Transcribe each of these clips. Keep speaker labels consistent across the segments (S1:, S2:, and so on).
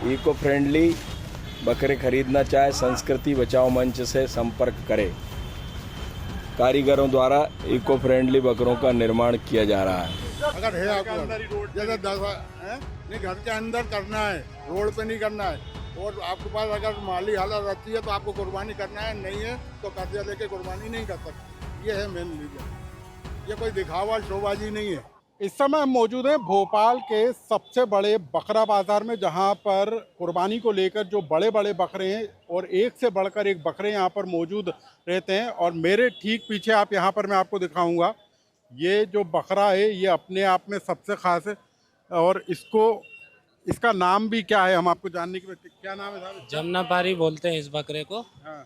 S1: Eco friendly बकरे खरीदना चाहे संस्कृति बचाओ मंच से संपर्क करें। कारीगरों द्वारा इको फ्रेंडली बकरों का निर्माण किया जा रहा है।
S2: अगर है आपको जैसे 10 नहीं घर के अंदर करना है, रोड पे नहीं करना है, और आपके पास अगर माली हालत रहती है तो आपको कुर्बानी करना है, नहीं है तो कर्जा लेके कुर्बानी नहीं कर सकते। ये है मेन रीजन। ये कोई दिखावा शोबाजी नहीं है।
S3: इस समय हम मौजूद हैं भोपाल के सबसे बड़े बकरा बाजार में, जहां पर कुर्बानी को लेकर जो बड़े बड़े बकरे हैं और एक से बढ़कर एक बकरे यहां पर मौजूद रहते हैं। और मेरे ठीक पीछे आप यहां पर मैं आपको दिखाऊंगा, ये जो बकरा है ये अपने आप में सबसे खास है। और इसका नाम भी क्या है हम आपको जानने की, क्या नाम है साहब?
S4: जमुनापारी बोलते हैं इस बकरे को।
S3: हाँ,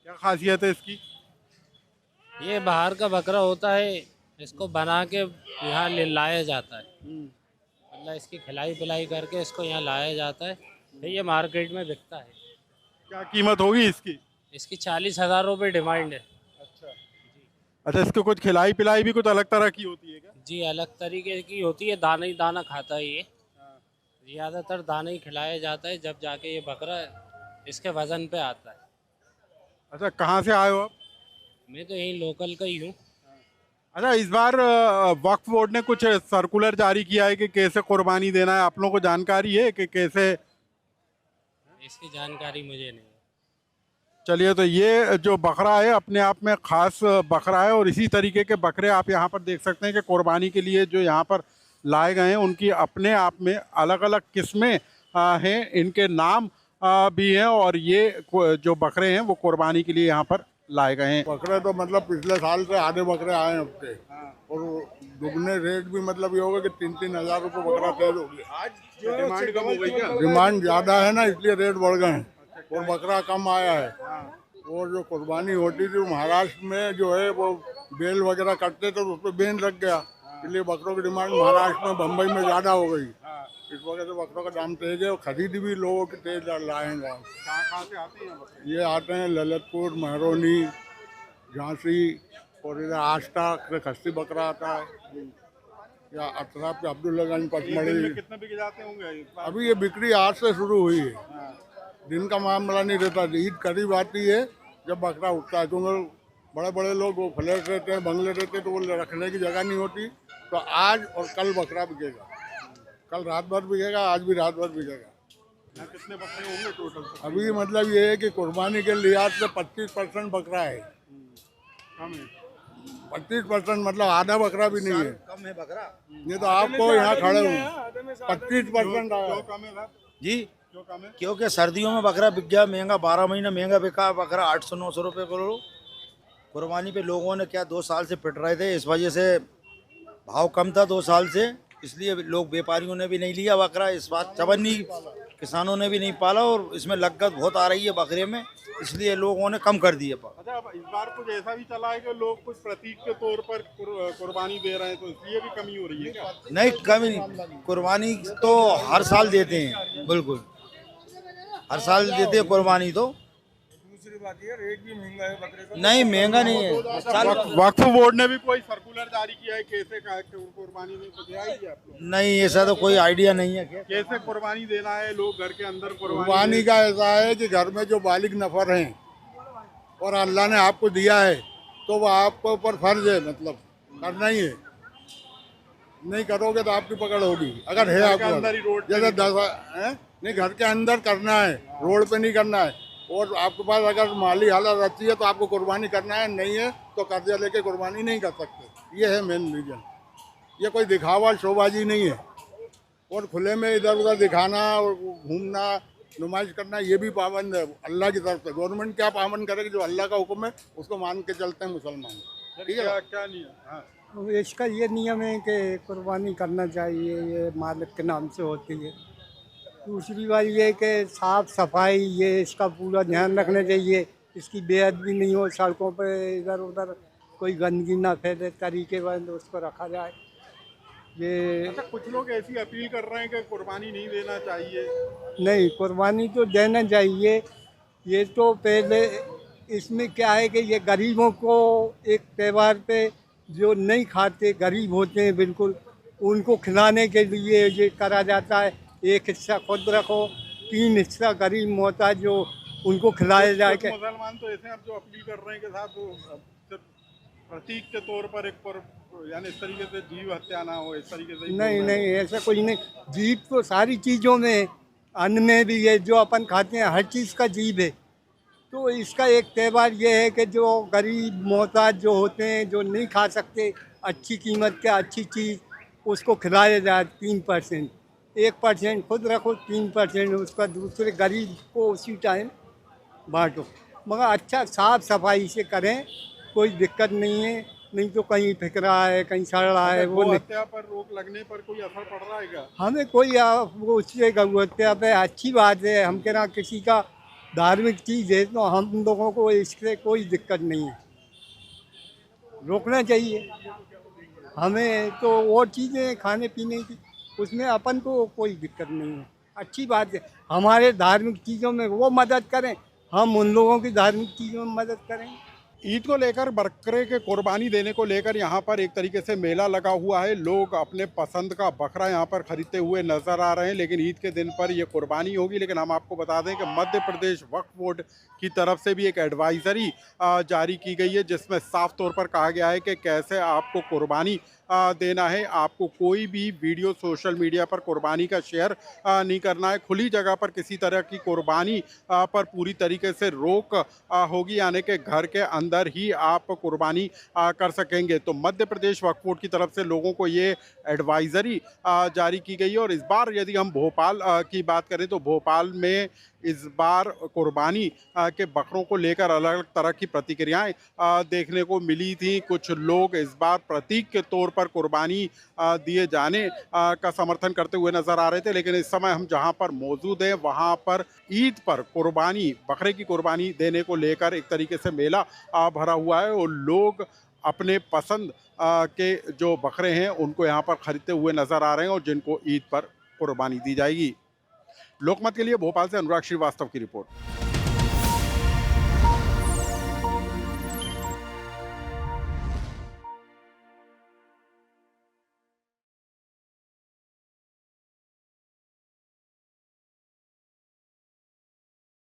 S3: क्या खासियत है इसकी?
S4: ये बाहर का बकरा होता है, इसको बना के यहाँ ले लाया जाता है। मतलब इसकी खिलाई पिलाई करके इसको यहाँ लाया जाता है, फिर ये मार्केट में बिकता है।
S3: क्या कीमत होगी इसकी?
S4: इसकी 40,000 रुपये डिमांड है।
S3: अच्छा, इसको कुछ खिलाई पिलाई भी कुछ अलग तरह की होती है क्या?
S4: जी, अलग तरीके की होती है, दाना ही दाना खाता है ये। ज़्यादातर दाना ही खिलाया जाता है, जब जाके ये बकरा इसके वजन पे आता है।
S3: अच्छा, कहाँ से आए हो आप?
S4: मैं तो यहीं लोकल का ही हूँ।
S3: अच्छा, इस बार वक्फ बोर्ड ने कुछ सर्कुलर जारी किया है कि कैसे कुर्बानी देना है, आप लोगों को जानकारी है कि कैसे?
S4: इसकी जानकारी मुझे नहीं है।
S3: चलिए, तो ये जो बकरा है अपने आप में खास बकरा है, और इसी तरीके के बकरे आप यहाँ पर देख सकते हैं कि कुर्बानी के लिए जो यहाँ पर लाए गए हैं उनकी अपने आप में अलग अलग किस्में हैं, इनके नाम भी हैं, और ये जो बकरे हैं वो कुर्बानी के लिए यहाँ पर लाए गए हैं।
S2: बकरे तो मतलब पिछले साल से आधे बकरे आए हैं हफ्ते, और दुगने रेट भी मतलब ये होगा कि 3-3 हज़ार रुपये बकरा तय हो गया।
S3: आज डिमांड कम हो गई क्या?
S2: डिमांड ज़्यादा है ना, इसलिए रेट बढ़ गए हैं और बकरा कम आया है। और जो कुर्बानी होती थी महाराष्ट्र में जो है वो बेल वगैरह करते थे तो उस पर बैन लग गया, इसलिए बकरों की डिमांड महाराष्ट्र में बम्बई में ज़्यादा हो गई। इस वजह से बकरों का दाम तेज है और खरीद भी लोगों की तेज लाएंगे।
S3: कहाँ से आते हैं बकरे?
S2: ये आते हैं ललितपुर, महरौनी, झांसी, और इधर आष्टा से खस्ती बकरा आता है, या अतराफ के अब्दुल्लागंज, पचमढ़ी।
S3: कितने बिक जाते होंगे?
S2: अभी ये बिक्री आज से शुरू हुई है, दिन का मामला नहीं रहता। ईद करीब आती है जब बकरा उठता है, क्योंकि बड़े बड़े लोग वो फ्लैट रहते हैं, बंगले रहते हैं, तो वो रखने की जगह नहीं होती। तो आज और कल बकरा बिकेगा, कल रात भर बिकेगा, आज भी रात भर बिकेगा।
S3: कितने बकरे होंगे टोटल?
S2: अभी मतलब ये है कि कुर्बानी के लिहाज से 25% बकरा है। 25% मतलब आधा बकरा भी नहीं है,
S5: कम है बकरा।
S2: ये तो आपको यहाँ खड़े हो 25% आया
S5: जी,
S3: क्यों कम है?
S5: क्योंकि सर्दियों में बकरा बिक गया महंगा, 12 महीने महंगा बिका बकरा, 800-900 रुपये किलो। कुर्बानी पे लोगों ने क्या 2 साल से पिट रहे थे, इस वजह से भाव कम था 2 साल से, इसलिए लोग व्यापारियों ने भी नहीं लिया बकरा। इस बात चवन्नी किसानों ने भी नहीं पाला, और इसमें लागत बहुत आ रही है बकरे में, इसलिए लोगों ने कम कर दिए।
S3: अच्छा, अब इस बार कुछ ऐसा भी चला है कि लोग कुछ प्रतीक के तौर पर कुर्बानी दे रहे हैं, तो इसलिए भी कमी हो रही है क्या?
S5: नहीं, कमी नहीं, कुर्बानी तो हर साल देते हैं, बिल्कुल हर साल देते हैं कुर्बानी। तो
S2: दूसरी बात ये रेट भी महंगा है बकरे का।
S5: नहीं, महंगा नहीं है।
S3: वक्फ बोर्ड ने भी कोई सर्कुलर जारी किया है कैसे कुर्बानी में, कुछ है आइडिया आप लोग?
S5: नहीं, ऐसा तो कोई आइडिया नहीं है।
S3: कैसे कुर्बानी देना है, लोग घर के अंदर
S2: कुर्बानी का ऐसा है कि घर में जो बालिग नफर हैं और अल्लाह ने आपको दिया है तो वो आपको ऊपर फर्ज है, मतलब करना ही है। नहीं करोगे तो आपकी पकड़ होगी। अगर है आपको जैसे 10 नहीं घर के अंदर करना है, रोड पे नहीं करना है, और आपके पास अगर माली हालत रहती है तो आपको कुर्बानी करना है, नहीं है तो कर्जा लेके कुर्बानी नहीं कर सकते। ये है मेन रीजन। ये कोई दिखावा शोबाजी नहीं है, और खुले में इधर उधर दिखाना और घूमना, नुमाइश करना, ये भी पाबंद है अल्लाह की तरफ से। गवर्नमेंट क्या पाबंद करेगी? जो अल्लाह का हुक्म है उसको मान के चलते हैं मुसलमान, ठीक है।
S3: क्या नियम? हाँ,
S6: इसका ये नियम है कि कुर्बानी करना चाहिए, ये मालिक के नाम से होती है। दूसरी बात ये कि साफ़ सफाई ये इसका पूरा ध्यान रखना चाहिए, इसकी बेअदबी नहीं हो, सड़कों पे इधर उधर कोई गंदगी ना फैले, तरीकेबंद उसको रखा जाए। ये
S3: अच्छा, कुछ लोग ऐसी अपील कर रहे हैं कि कुर्बानी नहीं देना चाहिए।
S6: नहीं, कुर्बानी तो देना चाहिए। ये तो पहले इसमें क्या है कि ये गरीबों को एक त्यौहार पे जो नहीं खाते, गरीब होते हैं बिल्कुल, उनको खिलाने के लिए ये करा जाता है। एक हिस्सा खुद रखो, 3 हिस्सा गरीब मोहताज जो उनको खिलाया जाए।
S3: कुछ मुसलमान तो ऐसे अब जो अपील कर रहे हैं कि साहब सिर्फ प्रतीक के तौर पर एक पर यानी इस तरीके से जीव हत्या ना हो, इस तरीके से
S6: नहीं नहीं, ऐसा कुछ नहीं। जीव तो सारी चीज़ों में, अन्न में भी है, जो अपन खाते हैं हर चीज़ का जीव है। तो इसका एक त्यौहार ये है कि जो गरीब मोहताज जो होते हैं, जो नहीं खा सकते अच्छी कीमत के अच्छी चीज़, उसको खिलाया जाए। 3%, 1% खुद रखो, 3% उसका दूसरे गरीब को उसी टाइम बांटो। मगर अच्छा साफ सफाई से करें, कोई दिक्कत नहीं है। नहीं तो कहीं फेंक रहा है, कहीं सड़ रहा है, वो
S3: गौ
S6: नहीं।
S3: हत्या पर रोक लगने पर कोई असर पड़ रहा है क्या?
S6: हमें कोई वो उससे गौ हत्या पे अच्छी बात है। हम कह रहे किसी का धार्मिक चीज़ है तो हम लोगों को इससे कोई दिक्कत नहीं है, रोकना चाहिए। हमें तो और चीज़ें खाने पीने की, उसमें अपन को कोई दिक्कत नहीं है, अच्छी बात है। हमारे धार्मिक चीज़ों में वो मदद करें, हम उन लोगों की धार्मिक चीज़ों में मदद करें।
S3: ईद को लेकर बकरे के कुर्बानी देने को लेकर यहाँ पर एक तरीके से मेला लगा हुआ है। लोग अपने पसंद का बकरा यहाँ पर खरीदते हुए नजर आ रहे हैं, लेकिन ईद के दिन पर ये कुर्बानी होगी। लेकिन हम आपको बता दें कि मध्य प्रदेश वक्फ बोर्ड की तरफ से भी एक एडवाइजरी जारी की गई है, जिसमें साफ तौर पर कहा गया है कि कैसे आपको कुर्बानी देना है। आपको कोई भी वीडियो सोशल मीडिया पर कुर्बानी का शेयर नहीं करना है। खुली जगह पर किसी तरह की कुर्बानी पर पूरी तरीके से रोक होगी, यानी कि घर के अंदर ही आप कुर्बानी कर सकेंगे। तो मध्य प्रदेश वक्फ बोर्ड की तरफ से लोगों को ये एडवाइजरी जारी की गई है। और इस बार यदि हम भोपाल की बात करें तो भोपाल में इस बार कुर्बानी के बकरों को लेकर अलग अलग तरह की प्रतिक्रियाएं देखने को मिली थी। कुछ लोग इस बार प्रतीक के तौर पर कुर्बानी दिए जाने का समर्थन करते हुए नजर आ रहे थे, लेकिन इस समय हम जहां पर मौजूद हैं वहां पर ईद पर कुर्बानी, बकरे की कुर्बानी देने को लेकर एक तरीके से मेला भरा हुआ है और लोग अपने पसंद के जो बकरे हैं उनको यहाँ पर खरीदते हुए नजर आ रहे हैं और जिनको ईद पर कुर्बानी दी जाएगी। लोकमत के लिए भोपाल से अनुराग श्रीवास्तव की रिपोर्ट।